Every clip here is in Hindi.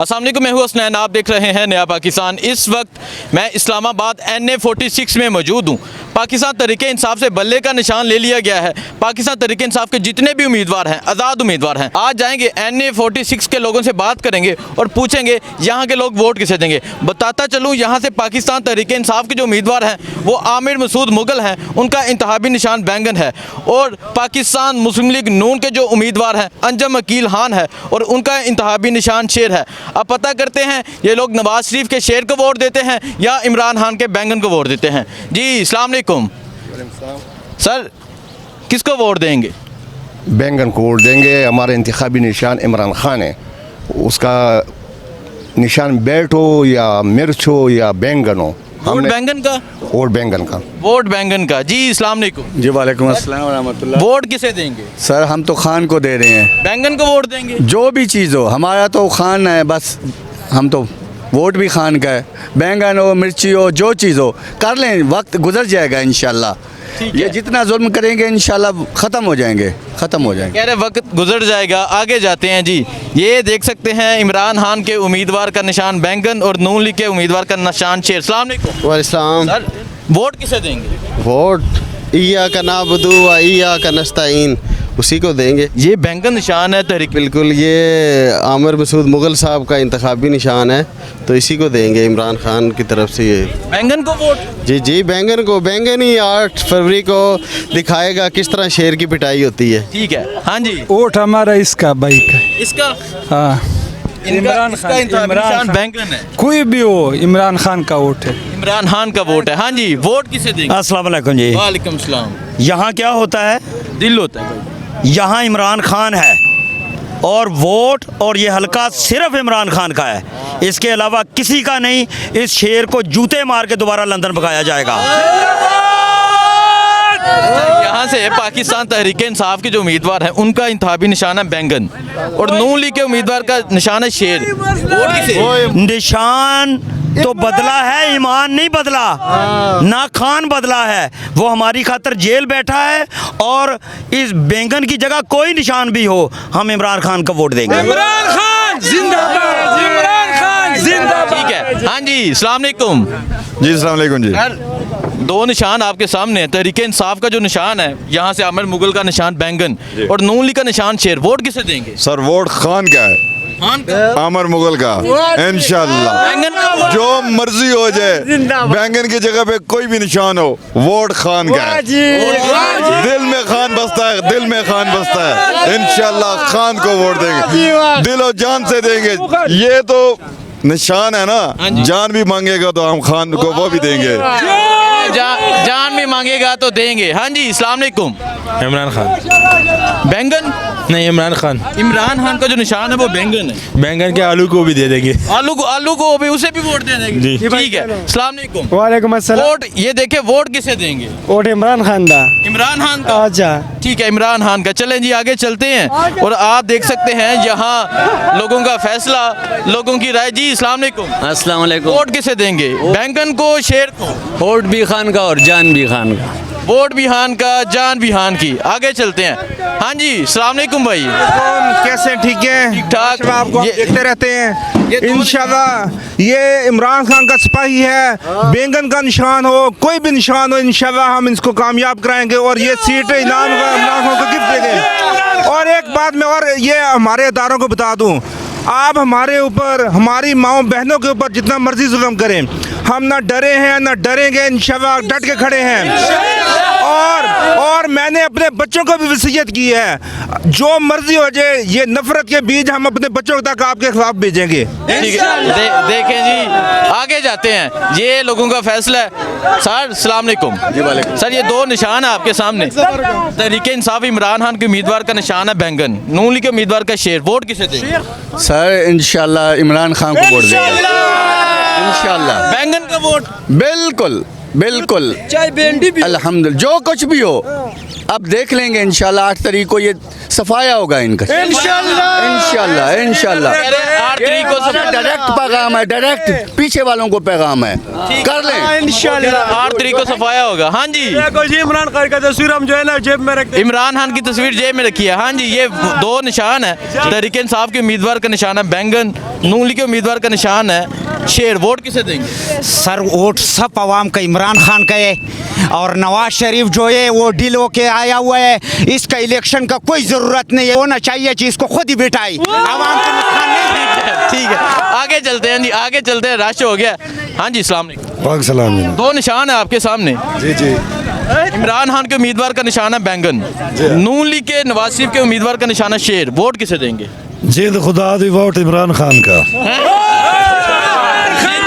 अस्सलाम वालेकुम, मैं हूं हसनैन, आप देख रहे हैं नया पाकिस्तान। इस वक्त मैं इस्लामाबाद NA46 में मौजूद हूं। पाकिस्तान तहरीक इंसाफ से बल्ले का निशान ले लिया गया है। पाकिस्तान तहरीक इंसाफ के जितने भी उम्मीदवार हैं, आज़ाद उम्मीदवार हैं, आज जाएंगे NA46 के लोगों से बात करेंगे और पूछेंगे यहाँ के लोग वोट किसे देंगे। बताता चलूँ, यहाँ से पाकिस्तान तहरीक इंसाफ के जो उम्मीदवार हैं वो आमिर मसूद मुगल हैं, उनका इंतखाबी निशान बैंगन है। और पाकिस्तान मुस्लिम लीग नून के जो उम्मीदवार हैं अंजम अकील खान है और उनका इंतखाबी निशान शेर है। अब पता करते हैं ये लोग नवाज शरीफ के शेर को वोट देते हैं या इमरान खान के बैंगन को वोट देते हैं। जी अस्सलाम वालेकुम सर, किसको वोट देंगे? बैंगन को वोट देंगे। हमारा इंतखाबी निशान इमरान खान है। उसका निशान बेल्ट हो या मिर्च हो या बैंगन हो, वोट बैंगन का। वोट बैंगन का। वोट बैंगन का। जी अस्सलाम वालेकुम। जी वालेकुम अस्सलाम व रहमतुल्लाह। वोट किसे देंगे? सर हम तो खान को दे रहे हैं। बैंगन को वोट देंगे? जो भी चीज़ हो, हमारा तो खान है, बस हम तो वोट भी खान का है। बैंगन हो, मिर्ची हो, जो चीज़ हो कर लें, वक्त गुजर जाएगा इंशाल्लाह। ये जितना जुल्म करेंगे इंशाल्लाह ख़त्म हो जाएंगे, ख़त्म हो जाएंगे। कह रहे वक्त गुजर जाएगा। आगे जाते हैं जी। ये देख सकते हैं इमरान खान के उम्मीदवार का निशान बैंगन और नून लीग के उम्मीदवार का निशान शेर। अस्सलाम वालेकुम। वालेकुम सर वोट किसे देंगे? वोट ईया का नाबुदू व ईया का नस्ताइन, उसी को देंगे। ये बैंगन निशान है तहरीक। बिल्कुल, ये आमिर मसूद मुगल साहब का इंतखाबी निशान है, तो इसी को देंगे इमरान खान की तरफ से। ये बैंगन को वोट? जी जी, बैंगन को। बैंगन ही 8 फरवरी को दिखाएगा किस तरह शेर की पिटाई होती है। ठीक है। हाँ जी, वोट हमारा इसका बाइक है। इसका हाँ, इमरान खान बैंगन है। कोई भी हो, इमरान खान का वोट है। इमरान खान का वोट है। हाँ जी, वोट किसे देंगे? अस्सलाम वालेकुम जी। वालेकुम सलाम। यहाँ क्या होता है? दिल होता है। यहाँ इमरान खान है और वोट और ये हलका सिर्फ इमरान खान का है, इसके अलावा किसी का नहीं। इस शेर को जूते मार के दोबारा लंदन भगाया जाएगा। यहाँ से पाकिस्तान तहरीक इंसाफ के जो उम्मीदवार हैं उनका इंतखाबी निशान है बैंगन और नून लीग के उम्मीदवार का निशान है शेर। वोट किसे? निशान तो बदला है, ईमान नहीं बदला, ना खान बदला है। वो हमारी खातर जेल बैठा है और इस बैंगन की जगह कोई निशान भी हो, हम इमरान खान को वोट देंगे। इमरान खान जिंदाबाद, इमरान खान जिंदाबाद। ठीक है। हाँ जी अस्सलाम वालेकुम। जी अस्सलाम वालेकुम जी। यार दो निशान आपके सामने हैं। तहरीक इंसाफ का जो निशान है यहाँ से आमिर मुगल का निशान बैंगन और नून लीग का निशान शेर। वोट किसे देंगे? सर वोट खान का है, खान का। आमिर मुगल का इंशाल्लाह। बैंगन का वोट? जो मर्जी हो जाए, बैंगन की जगह पे कोई भी निशान हो, वोट खान का है। दिल में खान बसता है, दिल में खान बसता है। इंशाल्लाह खान को वोट देंगे, दिल और जान से देंगे। ये तो निशान है ना, जान भी मांगेगा तो हम खान को वो भी देंगे। जान भी मांगेगा तो देंगे। हाँ जी अस्सलाम वालेकुम। इमरान खान। बैंगन नहीं, इमरान खान। इमरान खान का जो निशान है वो बैंगन है। बैंगन के आलू को भी दे देंगे। आलू को भी, उसे भी वोट दे देंगे। जी। ठीक है। अस्सलाम वालेकुम। वालेकुम अस्सलाम। वोट ये देखे, वोट किसे देंगे? वोट इमरान खान दा। इमरान खान का। अच्छा ठीक है, इमरान खान का। चलें जी आगे चलते हैं और आप देख सकते हैं यहाँ लोगों का फैसला, लोगों की राय। जी अस्सलाम वालेकुम। अस्सलाम वालेकुम। वोट किसे देंगे? बैंगन को, शेर को? वोट भी खान का और जान भी खान का। वोट भी खान का, जान भी खान की। आगे चलते हैं। हाँ जी अस्सलाम वालेकुम भाई। कैसे? ठीक है, ठीक ठाक। आपको हम ये- देखते रहते हैं ये दो इंशाल्लाह। ये इमरान खान का सिपाही है। बैंगन का निशान हो, कोई भी निशान हो, इंशाल्लाह हम इसको कामयाब कराएंगे और ये सीट इनाम इमरान खान को गिफ्ट देंगे। और एक बात मैं और ये हमारे इदारों को बता दूं, आप हमारे ऊपर, हमारी माओ बहनों के ऊपर जितना मर्जी जुल्म करें, हम ना डरे हैं ना डरेंगे, इंशाल्लाह डट के खड़े हैं। और मैंने अपने बच्चों को भी वसीयत की है, जो मर्जी हो जाए, ये नफरत के बीज हम अपने बच्चों तक आपके खिलाफ भेजेंगे। ठीक है। देखें जी आगे जाते हैं। ये लोगों का फैसला है। सर अस्सलाम वालेकुम। जी वालेकुम। सर ये दो निशान है आपके सामने। तहरीक इंसाफ इमरान खान के उम्मीदवार का निशान है बैंगन, नून लीग के उम्मीदवार का शेर। वोट किसे देंगे? सर इंशाल्लाह इमरान खान को वोट देंगे इंशाल्लाह। बैंगन का वोट? बिल्कुल बिल्कुल, अल्हम्दुलिल्लाह। जो कुछ भी हो, अब देख लेंगे इंशाल्लाह 8 तारीख को ये सफाया होगा इनका इंशाल्लाह इंशाल्लाह 8 तारीख को डायरेक्ट पैगाम है, डायरेक्ट पीछे वालों को पैगाम है, कर लें इंशाल्लाह 8 तारीख को सफाया होगा। हाँ जी, इमरान खान का तस्वीर हम जो है ना जेब में रखते इमरान खान की तस्वीर जेब में रखी है। हाँ जी, ये दो निशान है, तहरीक इंसाफ के उम्मीदवार का निशान है बैंगन, नून लीग के उम्मीदवार का निशान है शेर। वोट किसे देंगे? सर वोट सब आवाम का इमरान खान का है, और नवाज शरीफ जो है वो डील होके आया हुआ है, इसका इलेक्शन का कोई ज़रूरत नहीं है, होना चाहिए कि इसको खुद ही बिठाई, आवाम को नुकसान नहीं। ठीक है, आगे चलते हैं जी, आगे चलते हैं, रश हो गया। हाँ जी, अस्सलाम वालेकुम। दो निशान है आपके सामने। जी जी। इमरान खान के उम्मीदवार का निशान है बैंगन, नून लीग के नवाज शरीफ के उम्मीदवार का निशान है शेर। वोट किसे देंगे? जिद खुदा दी वोट इमरान खान का।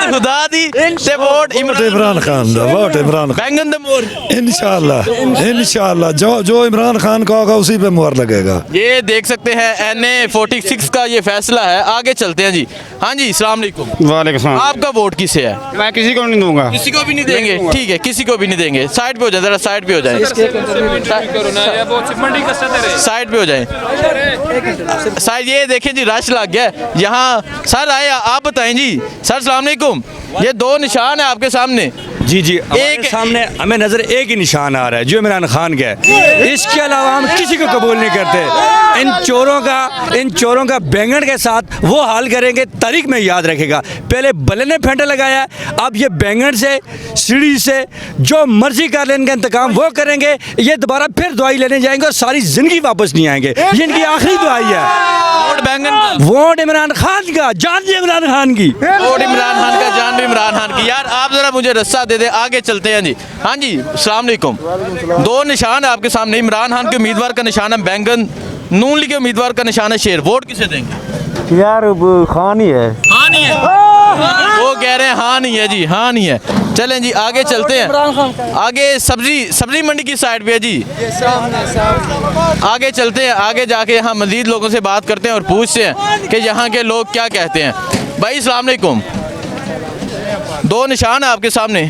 खुदा दी ते वोट इमरान खान दा, वोट इमरान खान। बैंगन द मोर इंशाल्लाह इंशाल्लाह जो इमरान खान का होगा उसी पे मुहर लगेगा। ये देख सकते हैं NA 46 का ये फैसला है। आगे चलते हैं जी। हाँ जी, अस्सलाम वालेकुम। वालेकुम। आपका वोट किसे है? मैं किसी को नहीं दूंगा। किसी को भी नहीं देंगे? ठीक है, किसी को भी नहीं देंगे। साइड पे हो जाए, जरा साइड पे हो जाए, साइड पे हो जाए साइड। ये देखिए जी, रश लग गया यहाँ। सर आए, आप बताएं जी। सर अस्सलाम वालेकुम। ये दो निशान है आपके सामने। जी जी, एक सामने हमें नजर एक ही निशान आ रहा है जो इमरान खान का है, इसके अलावा हम किसी को कबूल नहीं करते। इन चोरों का बैंगन के साथ वो हाल करेंगे, तारीख में याद रखेगा। पहले बल्ले ने फेंटे लगाया, अब ये बैंगन से सीढ़ी से जो मर्जी कर लेने का इंतकाम वो करेंगे। ये दोबारा फिर दवाई लेने जाएंगे और सारी जिंदगी वापस नहीं आएंगे। ये इनकी आखिरी दवाई है। वोट बैंगन, वोट इमरान खान का, जान भी इमरान खान की। वोट इमरान खान का, जान भी इमरान खान की। यार आप जरा मुझे रस्सा दे दे, आगे चलते हैं जी। हाँ जी, अस्सलाम वालेकुम। दो निशान है आपके सामने। इमरान खान के उम्मीदवार का निशान है बैंगन, नून लीग के उम्मीदवार का निशान है शेर। वोट किसे देंगे? यार खान ही है। हाँ नहीं है, वो कह रहे हैं हाँ नहीं है जी, हाँ नहीं है। चलें जी, आगे चलते हैं। आगे सब्जी मंडी की साइड पे है जी। आगे चलते हैं, आगे जाके हम मजीद लोगों से बात करते हैं और पूछते हैं कि यहाँ के लोग क्या कहते हैं। भाई अस्सलाम वालेकुम। दो निशान है आपके सामने।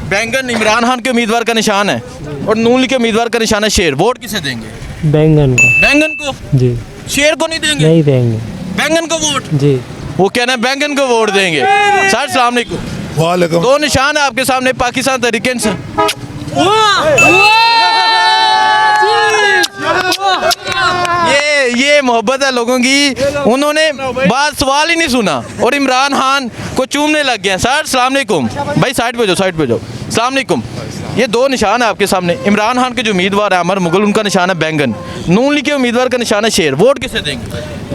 बैंगन इमरान खान के उम्मीदवार का निशान है और नून लीग के उम्मीदवार का निशान है शेर। वोट किसे देंगे? बैंगन को। बैंगन को जी। शेर को नहीं देंगे? नहीं देंगे। बैंगन को वोट? जी। वो कहना है बैंगन को वोट देंगे। सर अस्सलाम वालेकुम। वालेकुम। दो निशान है आपके सामने। पाकिस्तान तहरीक इंसाफ, ये मोहब्बत है लोगों की। उन्होंने बात सवाल ही नहीं सुना और इमरान खान को चूमने लग गए। सर अस्सलाम वालेकुम। भाई साइड पे जाओ, साइड पे जाओ। अस्सलाम वालेकुम। ये दो निशान है आपके सामने। इमरान खान के जो उम्मीदवार है अमर मुगल, उनका निशान है बैंगन, नून लीग के उम्मीदवार का निशान है शेर। वोट किसे देंगे?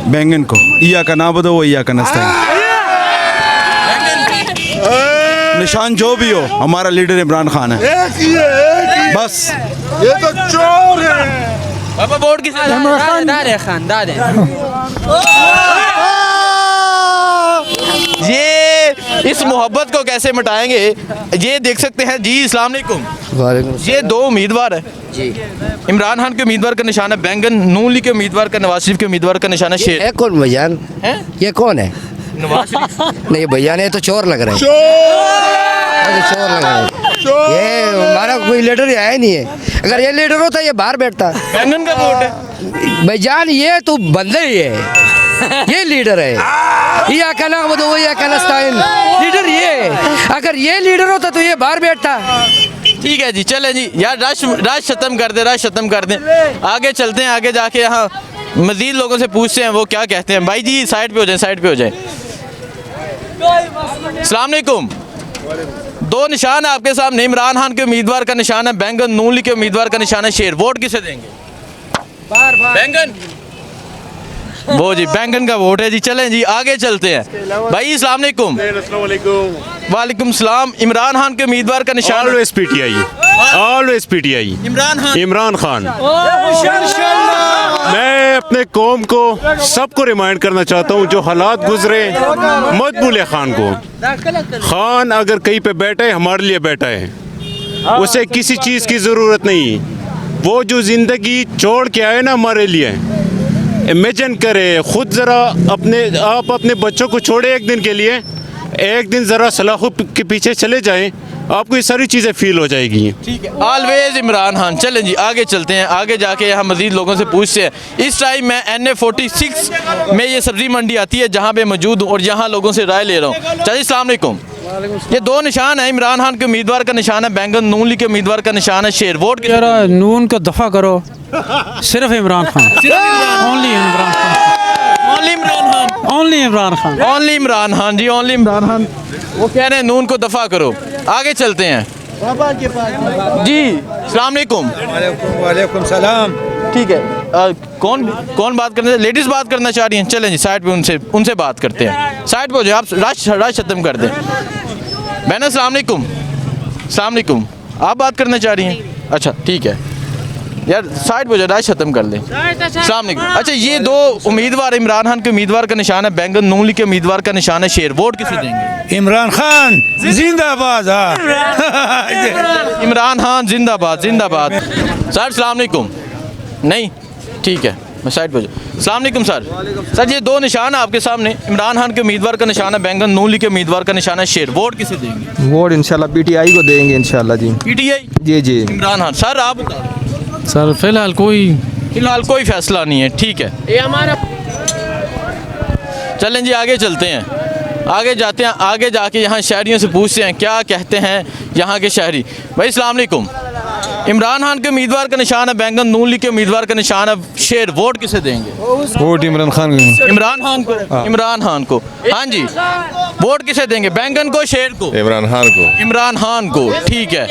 बैंगन को। इया का ना बदो, इया का नस्ता। निशान जो भी हो, हमारा लीडर इमरान खान है। बस ये तो चोर है। पापा वोट किसे देंगे? ये इस मोहब्बत को कैसे मिटाएंगे? ये देख सकते हैं जी। अस्सलाम वालेकुम। ये दो उम्मीदवार है जी। इमरान खान के उम्मीदवार का निशान है बैंगन, नून लीग के उम्मीदवार का, नवाज शरीफ के उम्मीदवार का निशान है शेर। है कौन भैयान? ये कौन है? नवाज शरीफ। नहीं भैया ने तो चोर लग रहे हैं। चोर लग रहे हैं। ये हमारा कोई लीडर आया नहीं है। अगर ये लीडर होता ये बाहर बैठता। बैंगन का वोट है भैयान, ये तो बंदर ही है, ये लीडर है। ये क्या नाम बताओ, ये क्या नस्ताइन लीडर ये है। अगर ये लीडर होता तो ये बाहर बैठता। ठीक है जी, चले जी। यार रश खत्म कर दे, रश खत्म कर दे। आगे चलते हैं, आगे जाके यहाँ मजीद लोगों से पूछते हैं वो क्या कहते हैं। भाई जी साइड पे हो जाए, साइड पे हो जाए। अस्सलाम वालेकुम। दो निशान है आपके सामने। इमरान खान के उम्मीदवार का निशान है बैंगन, नून लीग के उम्मीदवार का निशान है शेर। वोट किसे देंगे? बैंगन। वो जी बैंगन का वोट है जी। चलें जी, आगे चलते हैं। भाई अस्सलाम वालेकुम। वालेकुम सलाम। इमरान खान के उम्मीदवार का निशान always PTI, always PTI. Imran Khan. मैं अपने कौम को सबको रिमाइंड करना चाहता हूँ, जो हालात गुजरे मत भूले खान को। खान अगर कहीं पे बैठा है, हमारे लिए बैठा है, उसे किसी चीज़ की ज़रूरत नहीं। वो जो ज़िंदगी छोड़ के आए ना हमारे लिए, इमेजिन करे खुद ज़रा। आप अपने बच्चों को छोड़े एक दिन के लिए, एक दिन ज़रा सलाखों के पीछे चले जाएं, आपको ये सारी चीज़ें फील हो जाएगी। ठीक है, ऑलवेज इमरान खान। चलें जी आगे चलते हैं, आगे जाके यहाँ मज़ीद लोगों से पूछते हैं। इस टाइम मैं NA46 में ये सब्ज़ी मंडी आती है जहाँ पे मौजूद हूँ और यहाँ लोगों से राय ले रहा हूँ। चलिए अस्सलाम वालेकुम। ये दो निशान है, इमरान खान के उम्मीदवार का निशान है बैंगन, नून लीग के उम्मीदवार का निशान है शेर। वोट नून को दफा करो, सिर्फ Imran Khan, only Imran Khan, only Imran Khan, only Imran Khan, only Imran Khan ji, only Imran Khan. वो कह रहे हैं नून को दफा करो। आगे चलते हैं जी। अस्सलाम वालेकुम। वालेकुम सलाम। ठीक है, कौन बात करना, लेडीज बात करना चाह रही हैं? चलें जी साइड पे उनसे बात करते हैं। साइड पे हो जाए, आप राश खत्म कर दें। बहन अस्सलाम वालेकुम। अस्सलाम वालेकुम। आप बात करना चाह रही हैं? अच्छा ठीक है यार, साइड पे हो जाए, राश खत्म कर लें। अस्सलाम वालेकुम। अच्छा, ये दो उम्मीदवार, इमरान खान के उम्मीदवार का निशान है बैंगन, नून लीग के उम्मीदवार का निशान है शेर। वोट किसे देंगे? इमरान खान जिंदाबाद। इमरान खान जिंदाबाद, जिंदाबाद। सर अस्सलाम वालेकुम। नहीं, ठीक है, मैं साइड पर जाऊँ। अस्सलाम वालेकुम सर। सर ये दो निशान है आपके सामने, इमरान खान के उम्मीदवार का निशान है बैंगन, नून लीग के उम्मीदवार का निशान है शेर। वोट किसे देंगे? वोट इंशाल्लाह PTI को देंगे इंशाल्लाह जी। PTI जी जी। इमरान खान। सर आप बताओ। सर फिलहाल कोई फैसला नहीं है। ठीक है, ये हमारा। चलें जी आगे चलते हैं, आगे जाते हैं, आगे जाके यहाँ शहरियों से पूछते हैं क्या कहते हैं यहाँ के शहरी। भाई अस्सलाम वालेकुम। इमरान खान के उम्मीदवार का निशान है बैंगन, नून लीग के उम्मीदवार का निशान है शेर। वोट किसे देंगे? वोट इमरान खान को। इमरान खान को। इमरान खान को। हाँ जी, वोट किसे देंगे? बैंगन को, शेर को? इमरान खान को। इमरान खान को। ठीक है,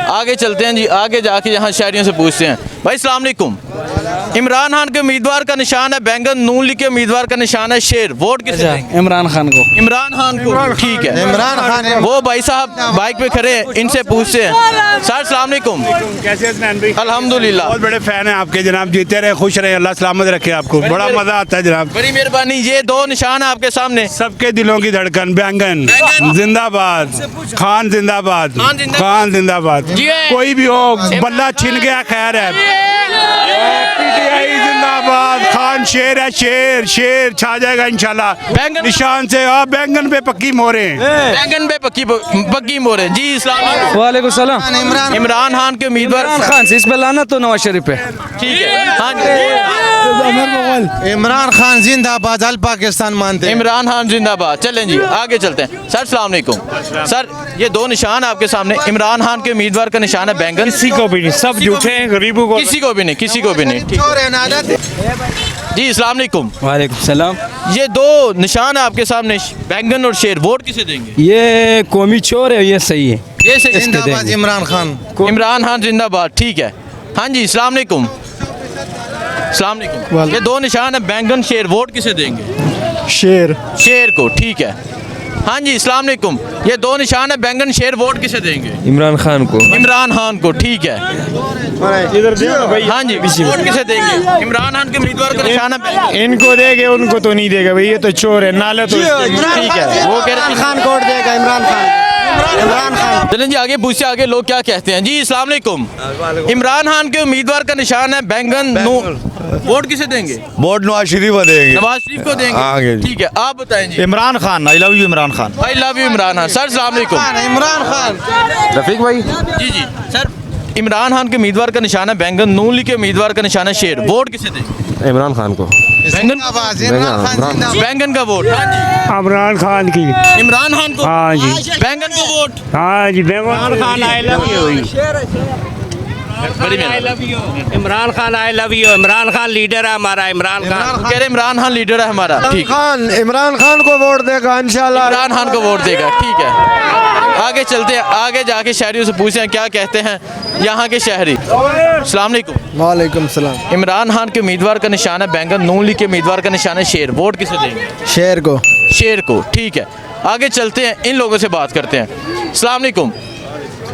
आगे चलते हैं जी, आगे जाके यहाँ शहरियों से पूछते हैं। भाई अस्सलाम वालेकुम। इमरान खान के उम्मीदवार का निशान है बैंगन, नून लीग के उम्मीदवार का निशान है शेर। वोट किसे देंगे? इमरान खान को। इमरान खान को। ठीक है, इमरान खान। वो भाई साहब बाइक पे खड़े हैं, इनसे पूछते हैं। सर अस्सलाम वालेकुम। कैसे हैं? अल्हम्दुलिल्लाह। बहुत बड़े फैन हैं आपके जनाब, जीते रहे, खुश रहे, अल्लाह सलामत रखे आपको। बड़ा मजा आता है जनाब। बड़ी मेहरबानी। ये दो निशान है आपके सामने, सबके दिलों की धड़कन बैंगन जिंदाबाद, खान जिंदाबाद, खान जिंदाबाद। कोई भी हो, बल्ला छिन गया खैर है। PTI जिंदाबाद, खान शेर है, शेर शेर छा जाएगा इंशाल्लाह निशान से। बैंगन पे पक्की मोहरें, बैंगन पे पक्की मोहरें जी। इस्लाम वालेकुम सलाम। इमरान खान के उम्मीदवार खान से, इस पे लाना तो नवाज शरीफ पे। ठीक है, हाँ जी। इमरान खान जिंदाबाद, अल पाकिस्तान मानते हैं। इमरान खान जिंदाबाद। चलें जी आगे चलते हैं। सर अस्सलाम वालेकुम। सर ये दो निशान है आपके सामने, इमरान खान के उम्मीदवार का निशान है बैंगन। किसी को भी नहीं, सब झूठे हैं, गरीबों को किसी को भी नहीं, किसी को भी नहीं। जी अस्सलाम वालेकुम। वालेकुम सलाम। ये दो निशान है आपके सामने, बैंगन और शेर। वोट किसे देंगे? ये कौमी चोर है, ये सही है। ये सही। जिंदाबाद इमरान खान। इमरान खान जिंदाबाद। ठीक है, हाँ जी अस्सलाम वालेकुम। अस्सलाम वालेकुम। ये दो निशान है बैंगन, शेर। वोट किसे देंगे? शेर। शेर को। ठीक है, हाँ जी अस्सलाम वालेकुम। ये दो निशान है बैंगन, शेर। वोट किसे देंगे? इमरान खान को। इमरान खान को। ठीक है, हाँ जी वोट किसे देंगे? इमरान खान के उम्मीदवार का निशान है बैंगन। इनको देंगे, उनको तो नहीं देगा भाई, ये तो चोर है, नाले तो। ठीक है, वो कह रहे खान को वोट देगा इमरान खान। इमरान खान। चलें जी आगे पूछते आगे लोग क्या कहते हैं जी। अस्सलाम वालेकुम। इमरान खान के उम्मीदवार का निशान है बैंगन, वोट किसे देंगे? वोट नवाज शरीफ को देंगे। नवाज शरीफ को देंगे। ठीक है, आप बताएं जी। Imran Khan. I love you Imran Khan. I love you Imran Khan. Sir अस्सलाम वालेकुम। इमरान खान। रफीक भाई। जी जी सर, इमरान खान के उम्मीदवार का निशान है बैंगन, नून लीग के उम्मीदवार का निशान है शेर। वोट किसे देंगे? इमरान खान को। बैंगन बैंगन का वोट। हाँ जी इमरान खान की। इमरान खान को। हाँ जी। बैंगन को वोट। हाँ जी, Imran Khan. I love you. Imran Khan I love you. Imran Khan leader है हमारा। इमरान खान कह रहे इमरान खान लीडर है हमारा। ठीक, इमरान खान को वोट देगा इंशाल्लाह। इमरान खान को वोट देगा। ठीक है, आगे चलते हैं, आगे जाके शहरियों से पूछते हैं क्या कहते हैं यहाँ के शहरी। अस्सलाम वालेकुम। वालेकुम सलाम। इमरान खान के उम्मीदवार का निशान है बैंगन, नून लीग के उम्मीदवार का निशान है शेर। वोट किसे देंगे? शेर को। शेर को। ठीक है, आगे चलते हैं, इन लोगों से बात करते हैं। अस्सलाम वालेकुम।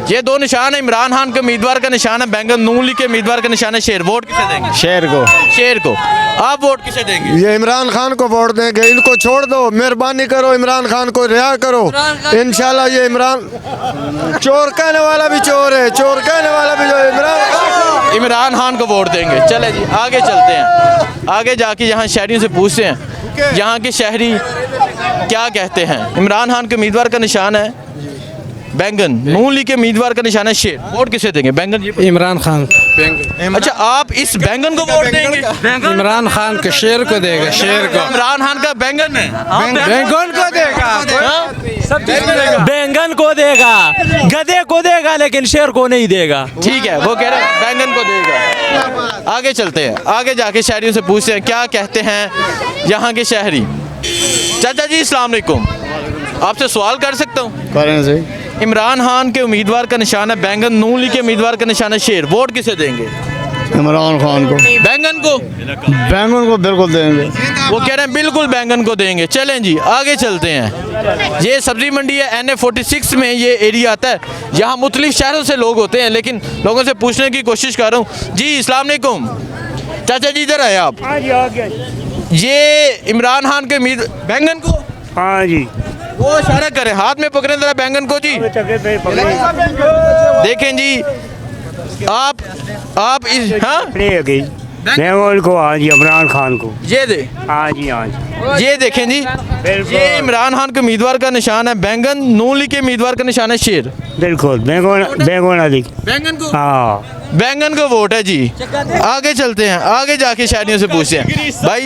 ये दो निशान है, इमरान खान के उम्मीदवार का निशान है बैंगन, नून लीग के उम्मीदवार का निशान है शेर। वोट किसे देंगे? शेर को। शेर को। आप वोट किसे देंगे? ये इमरान खान को वोट देंगे। इनको छोड़ दो, मेहरबानी करो, इमरान खान को रिहा करो इंशाल्लाह। ये इमरान चोर कहने वाला भी चोर है, चोर कहने वाला भी जो इमरान खान को वोट देंगे। चले जी आगे चलते हैं, आगे जाके यहाँ शहरियों से पूछते हैं यहाँ के शहरी क्या कहते हैं। इमरान खान के उम्मीदवार का निशान है बैंगन, नून लीग के उम्मीदवार का निशान है शेर, वोट किसे देंगे? बैंगन जी, इमरान खान। अच्छा आप इस बैंगन को वोट देंगे? इमरान खान के शेर को देगा, शेर को। इमरान खान का बैंगन है, बैंगन को देगा, बैंगन को देगा, गधे को देगा, लेकिन शेर को नहीं देगा। ठीक है, वो कह रहे हैं बैंगन को देगा। आगे चलते हैं, आगे जाके शहरियों से पूछते हैं क्या कहते हैं यहाँ के शहरी। चाचा जी अस्सलाम वालेकुम, आपसे सवाल कर सकता हूँ? करें सही। इमरान खान के उम्मीदवार का निशान है बैंगन, नून लीग के उम्मीदवार का निशान है शेर, वोट किसे देंगे? इमरान खान को। बैंगन को? बैंगन को बिल्कुल देंगे। वो कह रहे हैं बिल्कुल बैंगन को देंगे। चलें जी आगे चलते हैं। ये सब्जी मंडी है, NA46 में ये एरिया आता है। यहाँ मुख्तलिफ शहरों से लोग होते हैं, लेकिन लोगों से पूछने की कोशिश कर रहा हूँ। जी अस्सलाम वालेकुम, चाचा जी इधर आए आप। ये इमरान खान के उम्मीद बैंगन को? हाँ जी, वो इशारा करें, हाथ में पकड़े जरा बैंगन को जी। देखें जी आप इस हाँ बैंगन को, हाँ जी इमरान खान को ये दे, हाँ जी हाँ जी। ये देखें जी, ये इमरान खान के उम्मीदवार का निशान है बैंगन, नून लीग के उम्मीदवार का निशान है शेर। बिल्कुल बैंगन वाली बैंगन को? हाँ बैंगन का वोट है जी। आगे चलते हैं, आगे जाके शहरियों से पूछते हैं। भाई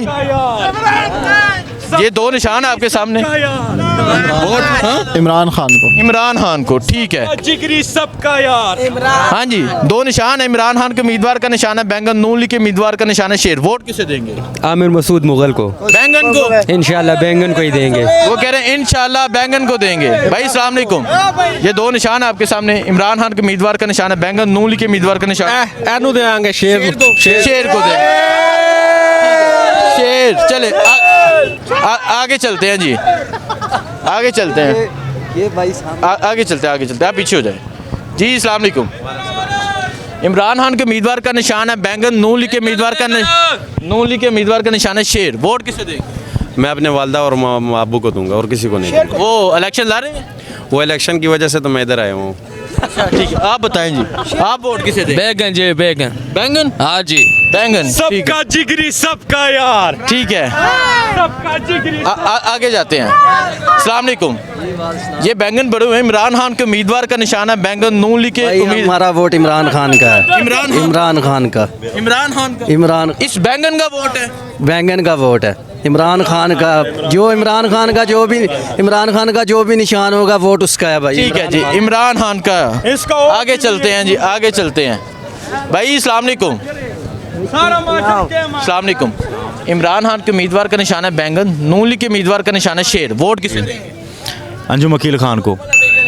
ये दो निशान है आपके सामने, वोट हाँ? इमरान खान को। इमरान खान को, ठीक है। जिगरी सबका यार। हाँ जी, दो निशान है, इमरान खान के उम्मीदवार का निशान है बैंगन, नून लीग के उम्मीदवार का निशान है शेर, वोट किसे देंगे? आमिर मसूद मुगल को। बैंगन को? इंशाल्लाह बैंगन को ही देंगे। वो कह रहे हैं इंशाल्लाह बैंगन को देंगे। भाई अस्सलाम वालेकुम, ये दो निशान है आपके सामने, इमरान खान के उम्मीदवार का निशान है बैंगन, नून लीग के उम्मीदवार का निशान एनु देंगे शेर को। शेर को देंगे। शेर। चले आगे चलते हैं जी, आगे चलते हैं, आगे चलते हैं, आगे चलते हैं, आप पीछे हो जाए जी। अस्सलाम वालेकुम, इमरान खान के उम्मीदवार का निशान है बैंगन, नून लीग के उम्मीदवार का निशान है शेर, वोट किसे देंगे? मैं अपने वालदा और अबू को दूंगा और किसी को नहीं दूंगा। वो इलेक्शन ला रहे हैं? वो इलेक्शन की वजह से तो मैं इधर आया हूँ। अच्छा ठीक है, आप बताएं जी, आप वोट किसे देंगे? बैंगन जी, बैंगन। बैंगन? हाँ जी बैंगन। सबका जिगरी सबका यार। ठीक है, सबका जिगरी। आगे जाते हैं। अस्सलाम वालेकुम, ये बैंगन बड़े हुए, इमरान खान के उम्मीदवार का निशान है बैंगन, नून लीग के हमारा वोट इमरान खान का है। इमरान खान का। इमरान खान का। इमरान इस बैंगन का वोट है? बैंगन का वोट है इमरान खान का। जो इमरान खान का जो भी निशान होगा वोट उसका है भाई। ठीक है जी, इमरान खान का। आगे चलते हैं जी, आगे चलते हैं। भाई अस्सलाम वालेकुम, अस्सलाम वालेकुम, इमरान खान के उम्मीदवार का निशान है बैंगन, नून लीग के उम्मीदवार का निशान है शेर, वोट किसे देंगे? अंजुम वकील खान को।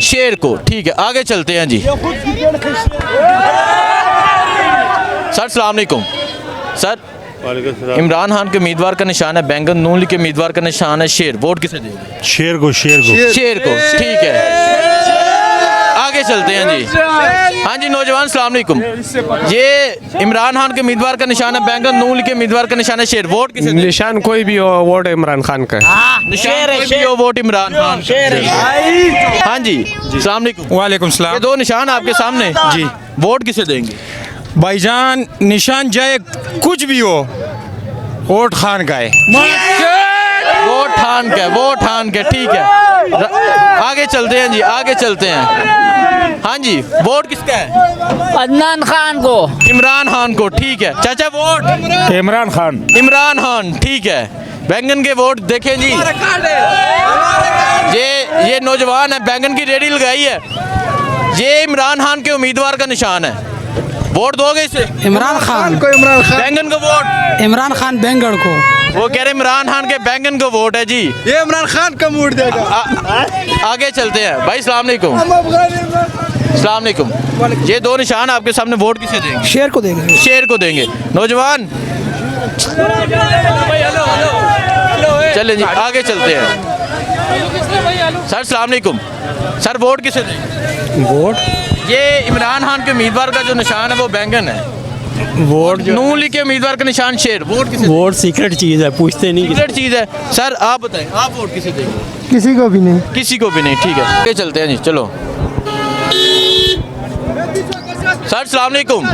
शेर को, ठीक है। आगे चलते हैं जी। सर अस्सलाम वालेकुम, सर इमरान खान के उम्मीदवार का निशान है बैंगन, नून लीग के उम्मीदवार का निशान है शेर, वोट किसे देंगे? शेर को। शेर को, ठीक है। आगे चलते हैं जी। हाँ जी नौजवान अस्सलाम वालेकुम, ये इमरान खान के उम्मीदवार का निशान है बैंगन, नून लीग के उम्मीदवार का निशान है शेर, वोट किसे देंगे? निशान कोई भी हो, वोट इमरान खान का है। निशान कोई भी हो, वोट इमरान खान। हाँ जी अस्सलाम वालेकुम। वालेकुम सलाम। ये दो निशान आपके सामने जी, वोट किसे देंगे? भाईजान निशान जाए कुछ भी हो, वोट खान का है। वोट खान का, वोट खान का, ठीक है। आगे चलते हैं जी, आगे चलते हैं। हाँ जी, वोट किसका है? अदनान खान को। इमरान खान को, ठीक है। चाचा वोट? इमरान खान। इमरान खान, ठीक है। बैंगन के वोट देखें जी, ये नौजवान है, बैंगन की रेडी लगाई है, ये इमरान खान के उम्मीदवार का निशान है, वोट दोगे इसे? इमरान खान को। बैंगन का वोट? इमरान खान बैंगन को। वो कह रहे इमरान खान के बैंगन का वोट है जी। ये इमरान खान का वोट देगा। आगे चलते हैं भाई। अस्सलाम वालेकुम, अस्सलाम वालेकुम, ये दो निशान आपके सामने, वोट किसे देंगे? शेर को देंगे। शेर को देंगे। नौजवान चलें जी, आगे चलते हैं। सर अस्सलाम वालेकुम, सर वोट किसे देंगे? वोट ये इमरान खान के उम्मीदवार का जो निशान है वो बैंगन है, वोट नून लीग के उम्मीदवार का निशान शेर, वोट किसे? वोट सीक्रेट चीज़ है, पूछते नहीं। सीक्रेट चीज़ है। सर आप बताएं, आप वोट किसे देंगे? किसी को भी नहीं। किसी को भी नहीं, ठीक है। आगे चलते हैं जी, चलो। सर अस्सलाम वालेकुम,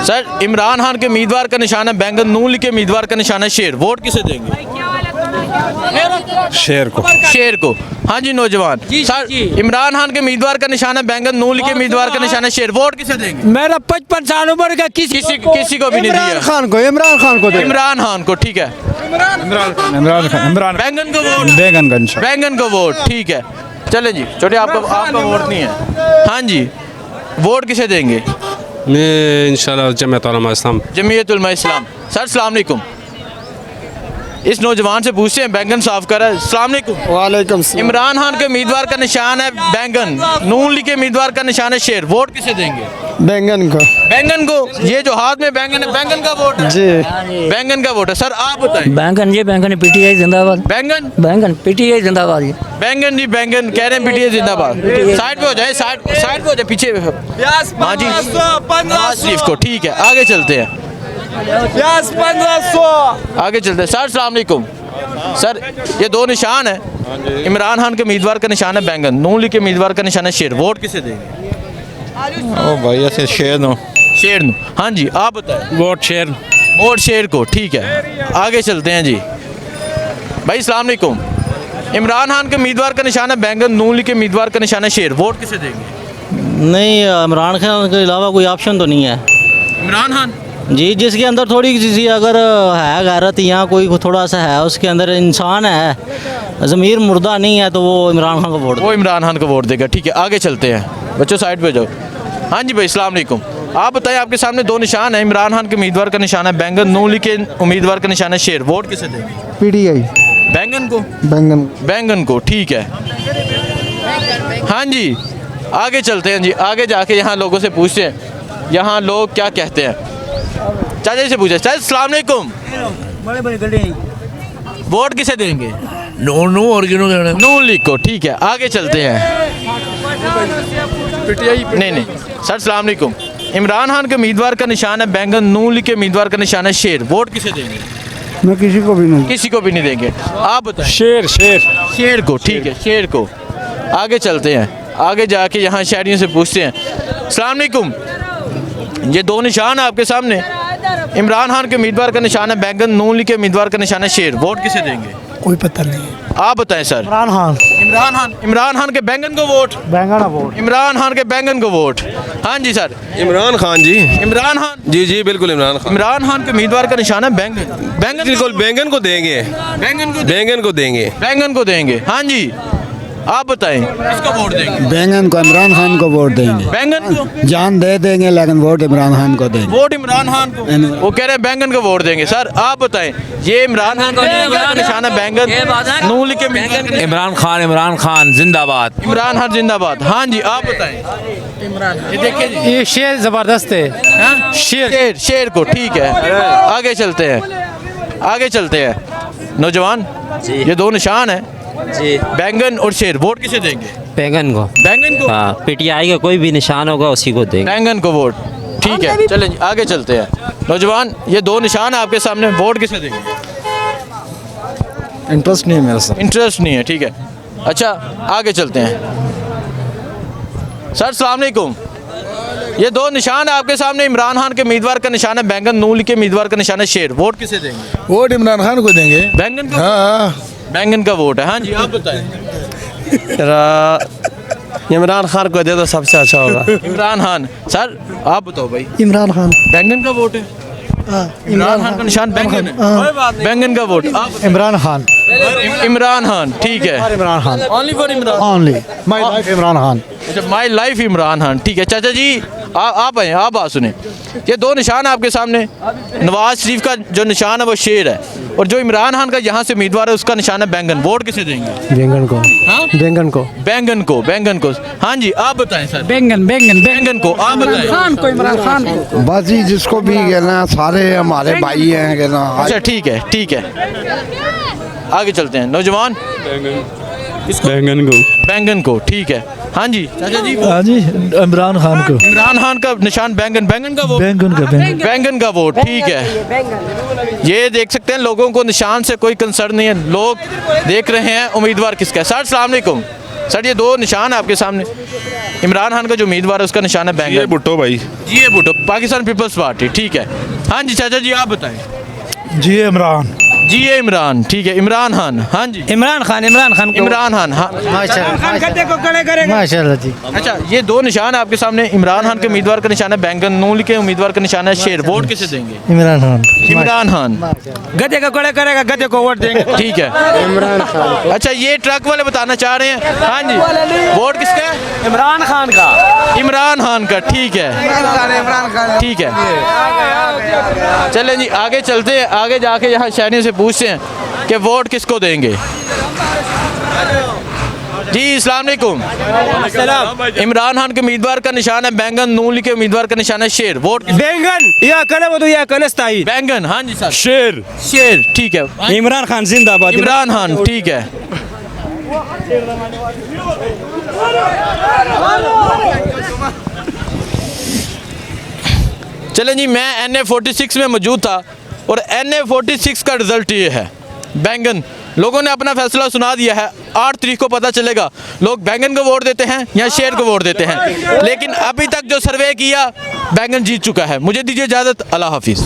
सर इमरान खान के उम्मीदवार का निशान है बैंगन, नून लीग के उम्मीदवार का निशान है शेर, वोट किसे देंगे? शेर को। शेर को। हाँ जी नौजवान सर, इमरान खान के उम्मीदवार का निशान है बैंगन, नून लीग के उम्मीदवार का निशान है शेर, वोट किसे देंगे? मेरा 55 साल उम्र का किसी को भी नहीं दिया। इमरान खान को, इमरान खान को दे। इमरान खान को, ठीक है। इमरान बैंगन को वोट, बैंगन का निशान। बैंगन को वोट, ठीक है। चले जी छोटे, आपका वोट नहीं है। हाँ जी, वोट किसे देंगे? मैं इंशाल्लाह जमीयत उलमा इस्लाम। जमीयत उलमा इस्लाम। सर अस्सलाम वालेकुम, इस नौजवान से पूछते हैं, बैंगन साफ कर रहा है। अस्सलाम वालेकुम। वालेकुम। इमरान खान के उम्मीदवार का निशान है बैंगन, नून लीग के उम्मीदवार का निशान है शेर, वोट किसे देंगे? बैंगन को। बैंगन को। ये जो हाथ में बैंगन है, बैंगन का वोट है जी, बैंगन का वोट है। सर आप बताएं। बैंगन, ये बैंगन पीटीआई जिंदाबाद। बैंगन, बैंगन पीटीआई जिंदाबाद। बैंगन जी बैंगन कह रहे हैं, पीटीए जिंदाबाद। साइड पे हो जाए, साइड पे हो जाए, पीछे। हाँ जी, नवाज शरीफ को, ठीक है। आगे चलते हैं, 1500। आगे चलते हैं। सर अस्सलाम वालेकुम। सर ये दो निशान है, इमरान खान के उम्मीदवार का निशान है बैंगन, नून लीग के उम्मीदवार का निशान है शेर, वोट किसे देंगे? ओ भाई ऐसे शेर नो। शेर नो। हाँ जी आप बताएं। वोट शेर। वोट शेर को, ठीक है। आगे चलते हैं जी। भाई अस्सलाम वालेकुम, इमरान खान के उम्मीदवार का निशान है बैंगन, नून लीग के उम्मीदवार का निशान है शेर, वोट किसे देंगे? नहीं, इमरान खान के अलावा कोई ऑप्शन तो नहीं है। इमरान खान जी, जिसके अंदर थोड़ी सी अगर है गैरत या कोई थोड़ा सा है, उसके अंदर इंसान है, ज़मीर मुर्दा नहीं है, तो वो इमरान खान को वोट, वो इमरान खान को वोट देगा, ठीक है। आगे चलते हैं बच्चों, साइड पे जाओ। हाँ जी भाई अस्सलाम वालेकुम, आप बताएं, आपके सामने दो निशान है, इमरान खान के उम्मीदवार का निशान है बैंगन, नून लीग के उम्मीदवार का निशान है शेर, वोट किसे देंगे? पीटीआई। बैंगन को। बैंगन। बैंगन को, ठीक है। हाँ जी आगे चलते हैं जी। आगे जाके यहाँ लोगों से पूछते हैं, यहाँ लोग क्या कहते हैं। चाचा जी से पूछे। चाचा अस्सलाम वालेकुम, वोट किसे देंगे? नून लीग को, ठीक है। आगे चलते हैं। नहीं सर अस्सलाम वालेकुम, इमरान खान के उम्मीदवार का निशान है बैंगन, नून लीग के उम्मीदवार का निशान है शेर, वोट किसे देंगे? मैं किसी को भी नहीं। किसी को भी नहीं देंगे। आप बताएं। शेर को, ठीक है, शेर को। आगे चलते हैं, आगे जाके यहाँ शहरियों से पूछते हैं। अस्सलाम वालेकुम, ये दो निशान है आपके सामने, इमरान खान के उम्मीदवार का निशान है बैंगन, नून लीग के उम्मीदवार का निशान है शेर, वोट किसे देंगे? कोई पता नहीं। आप बताएं सर। इमरान खान। इमरान खान के बैंगन को वोट। बैंगन वोट। इमरान खान के बैंगन को वोट। हाँ जी सर। इमरान खान जी। इमरान खान जी बिल्कुल इमरान खान। इमरान खान के उम्मीदवार का निशान है बैंगन। बिल्कुल बैंगन को देंगे। बैंगन को देंगे। हाँ जी आप बताएं, किसको वोट देंगे? बैंगन को, इमरान खान को वोट देंगे। बैंगन को जान दे देंगे, लेकिन वोट इमरान खान को देंगे। वोट इमरान खान को, वो कह रहे हैं बैंगन को वोट देंगे। सर आप बताएं, ये इमरान खान का निशान है बैंगन, नून लीग के इमरान खान जिंदाबाद। इमरान खान जिंदाबाद। हाँ जी आप बताएं। ये देखिए जी, ये शेर ज़बरदस्त है। शेर को, ठीक है। आगे चलते हैं नौजवान, ये दो निशान है जी, बैंगन और शेर, वोट किसे देंगे? बैंगन को। हाँ, पीटीआई का कोई भी निशान होगा उसी को देंगे। बैंगन को वोट, ठीक है। चलें जी आगे चलते हैं नौजवान, ये दो निशान है आपके सामने, वोट किसे देंगे? इंटरेस्ट नहीं है मेरे साथ। इंटरेस्ट नहीं है, ठीक है। अच्छा आगे चलते हैं। सर अस्सलाम वालेकुम, ये दो निशान है आपके सामने, इमरान खान के उम्मीदवार का निशान है बैंगन, नून लीग के उम्मीदवार का निशान है शेर, वोट किसे देंगे? वोट इमरान खान को देंगे। बैंगन को। हाँ, बैंगन का वोट है। हाँ जी आप बताएं। इमरान खान को दे दो, सबसे अच्छा होगा। इमरान खान। सर आप बताओ भाई। इमरान खान। बैंगन का वोट है। इमरान खान का निशान बैंगन है। बैंगन का वोट। इमरान खान। इमरान खान, ठीक है। Imran Khan. Only for Imran. Only my life Imran Khan. अच्छा माई लाइफ इमरान खान, ठीक है। चाचा जी आप आए, आप बात सुने। ये दो निशान है आपके सामने, नवाज शरीफ का जो निशान है वो शेर है, और जो इमरान खान का यहाँ से उम्मीदवार है उसका निशान है बैंगन, वोट किसे देंगे? बैंगन को। हाँ? बैंगन को। हाँ जी आप बताएं सर। बैंगन को। आप बताएं। खान को, इमरान खान को। बस जी जिसको भी कहना, सारे हमारे भाई हैं कहना। अच्छा ठीक है। आगे चलते हैं नौजवान। बैंगन को, ठीक है। हाँ जी चाचा जी। हाँ जी इमरान खान को। इमरान खान का निशान बैंगन का वोट। बैंगन का वोट, ठीक है। ये देख सकते हैं लोगों को निशान से कोई कंसर्न नहीं है, लोग देख रहे हैं उम्मीदवार किसका है। सर अस्सलाम वालेकुम, सर ये दो निशान है आपके सामने, इमरान खान का जो उम्मीदवार है उसका निशान है बैंगन। भुट्टो भाई। जी भुट्टो, पाकिस्तान पीपल्स पार्टी, ठीक है। हाँ जी चाचा जी आप बताएं। जी इमरान। जी ये इमरान, ठीक है, इमरान खान, हाँ जी इमरान खान इमरान खान, हाँ माशाल्लाह जी। अच्छा, ये दो निशान है आपके सामने, इमरान खान के उम्मीदवार का निशान है बैंगन, नून के उम्मीदवार का निशान है शेर। वोट किसे देंगे? इमरान खान। इमरान खान, गधे को खड़े करेगा, गधे को वोट देंगे। ठीक है, इमरान खान। अच्छा ये ट्रक वाले बताना चाह रहे हैं, हाँ जी, वोट किसका है? इमरान खान का। इमरान खान का, ठीक है, ठीक है। चलें जी आगे चलते हैं, आगे जाके यहाँ शहरियों से पूछते हैं कि वोट किसको देंगे। जी अस्सलाम वालेकुम। इमरान खान के उम्मीदवार का निशान है बैंगन, नून के उम्मीदवार का निशान है शेर। वोट बैंगन या कने वो तो या कनस्ताई बैंगन, हाँ जी सर। शेर शेर, ठीक है। इमरान खान जिंदाबाद। इमरान खान, ठीक है। चलें जी, मैं NA46 में मौजूद था और NA46 का रिजल्ट ये है, बैंगन। लोगों ने अपना फैसला सुना दिया है, 8 तारीख को पता चलेगा लोग बैंगन को वोट देते हैं या शेर को वोट देते हैं। लेकिन अभी तक जो सर्वे किया, बैंगन जीत चुका है। मुझे दीजिए इजाज़त, अल्लाह हाफिज़।